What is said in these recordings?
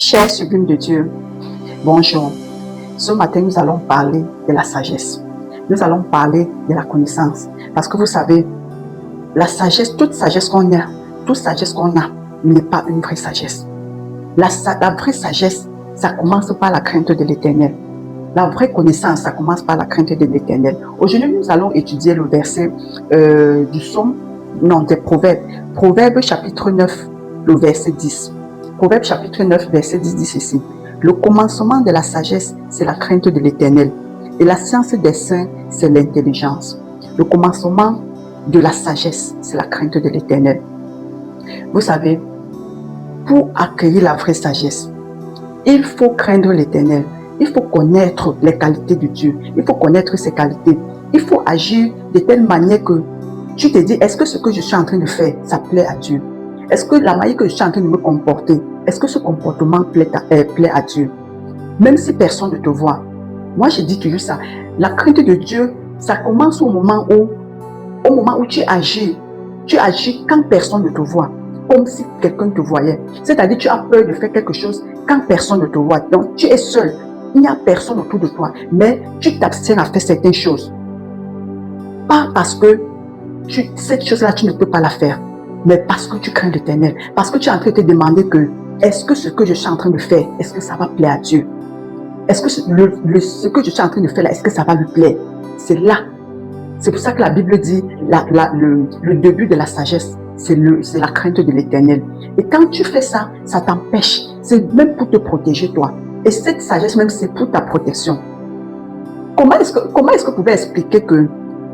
Chers sublimes de Dieu, bonjour. Ce matin, nous allons parler de la sagesse. Nous allons parler de la connaissance. Parce que vous savez, la sagesse, toute sagesse qu'on a, n'est pas une vraie sagesse. La vraie sagesse, ça commence par la crainte de l'Éternel. La vraie connaissance, ça commence par la crainte de l'Éternel. Aujourd'hui, nous allons étudier le verset des Proverbes. Proverbes chapitre 9, le verset 10. Proverbes chapitre 9, verset 10 dit ceci. Le commencement de la sagesse, c'est la crainte de l'Éternel. Et la science des saints, c'est l'intelligence. Le commencement de la sagesse, c'est la crainte de l'Éternel. Vous savez, pour accueillir la vraie sagesse, il faut craindre l'Éternel. Il faut connaître les qualités de Dieu. Il faut connaître ses qualités. Il faut agir de telle manière que tu te dis, est-ce que ce que je suis en train de faire, ça plaît à Dieu? Est-ce que la manière que je suis en train de me comporter, est-ce que ce comportement plaît à Dieu? Même si personne ne te voit. Moi, je dis toujours ça. La crainte de Dieu, ça commence au moment où tu agis. Tu agis quand personne ne te voit. Comme si quelqu'un te voyait. C'est-à-dire, tu as peur de faire quelque chose quand personne ne te voit. Donc, tu es seul. Il n'y a personne autour de toi. Mais tu t'abstiens à faire certaines choses. Pas parce que cette chose-là, tu ne peux pas la faire. Mais parce que tu crains l'Éternel. Parce que tu es en train de te demander que est-ce que ce que je suis en train de faire, est-ce que ça va plaire à Dieu? Est-ce que ce que je suis en train de faire là, est-ce que ça va lui plaire? C'est là. C'est pour ça que la Bible dit le début de la sagesse, c'est la crainte de l'Éternel. Et quand tu fais ça, ça t'empêche. C'est même pour te protéger toi. Et cette sagesse même, c'est pour ta protection. Comment est-ce que vous pouvez expliquer que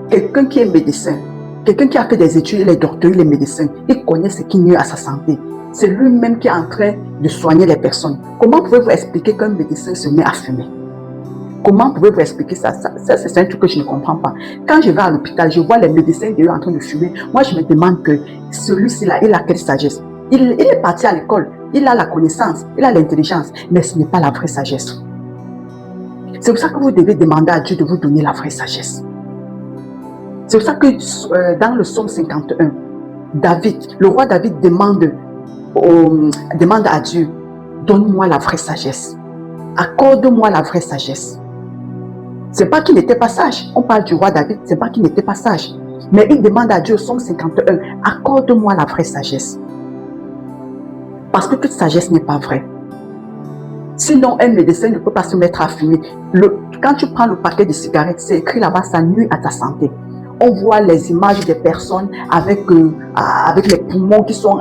quelqu'un qui est médecin, quelqu'un qui a fait des études, il est docteur, il est médecin, il connaît ce qui nuit à sa santé. C'est lui-même qui est en train de soigner les personnes. Comment pouvez-vous expliquer qu'un médecin se met à fumer? Comment pouvez-vous expliquer ça? Ça, c'est un truc que je ne comprends pas. Quand je vais à l'hôpital, je vois les médecins en train de fumer. Moi, je me demande que celui-ci-là, il a quelle sagesse? Il est parti à l'école, il a la connaissance, il a l'intelligence, mais ce n'est pas la vraie sagesse. C'est pour ça que vous devez demander à Dieu de vous donner la vraie sagesse. C'est pour ça que dans le psaume 51, le roi David demande à Dieu, donne-moi la vraie sagesse. Accorde-moi la vraie sagesse. C'est pas qu'il n'était pas sage. On parle du roi David, c'est pas qu'il n'était pas sage. Mais il demande à Dieu au psaume 51, accorde-moi la vraie sagesse. Parce que toute sagesse n'est pas vraie. Sinon, un médecin ne peut pas se mettre à fumer. Quand tu prends le paquet de cigarettes, c'est écrit là-bas, ça nuit à ta santé. On voit les images des personnes avec les poumons qui sont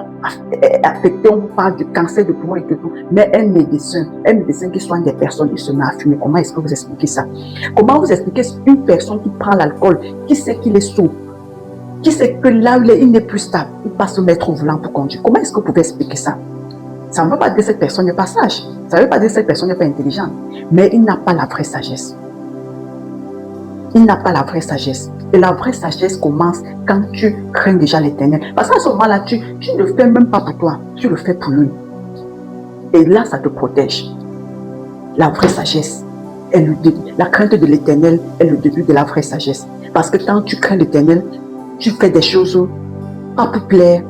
affectés. On parle de cancer de poumons et de tout. Mais un médecin qui soigne des personnes, il se met à fumer. Comment est-ce que vous expliquez ça? Comment vous expliquez une personne qui prend l'alcool, qui sait qu'il est sourd, qui sait que là où il n'est plus stable, il passe se mettre au volant pour conduire? Comment est-ce que vous pouvez expliquer ça? Ça ne veut pas dire que cette personne n'est pas sage. Ça ne veut pas dire que cette personne n'est pas intelligente. Mais il n'a pas la vraie sagesse. Il n'a pas la vraie sagesse. Et la vraie sagesse commence quand tu crains déjà l'Éternel. Parce qu'à ce moment-là, tu ne le fais même pas pour toi. Tu le fais pour lui. Et là, ça te protège. La vraie sagesse est le début. La crainte de l'Éternel est le début de la vraie sagesse. Parce que quand tu crains l'Éternel, tu fais des choses pas pour plaire,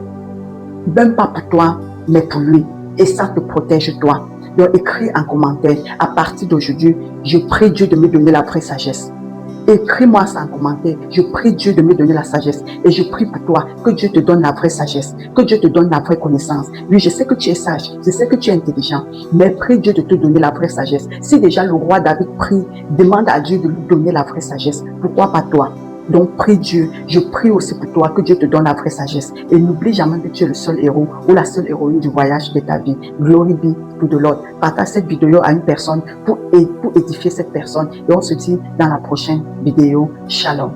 même pas pour toi, mais pour lui. Et ça te protège toi. Donc écris en commentaire, à partir d'aujourd'hui, je prie Dieu de me donner la vraie sagesse. Écris-moi ça en commentaire. Je prie Dieu de me donner la sagesse. Et je prie pour toi que Dieu te donne la vraie sagesse. Que Dieu te donne la vraie connaissance. Oui, je sais que tu es sage. Je sais que tu es intelligent. Mais prie Dieu de te donner la vraie sagesse. Si déjà le roi David prie, demande à Dieu de lui donner la vraie sagesse. Pourquoi pas toi? Donc prie Dieu. Je prie aussi pour toi que Dieu te donne la vraie sagesse. Et n'oublie jamais que tu es le seul héros ou la seule héroïne du voyage de ta vie. Glory be to the Lord. Partage cette vidéo à une personne pour édifier cette personne. Et on se dit dans la prochaine vidéo. Shalom.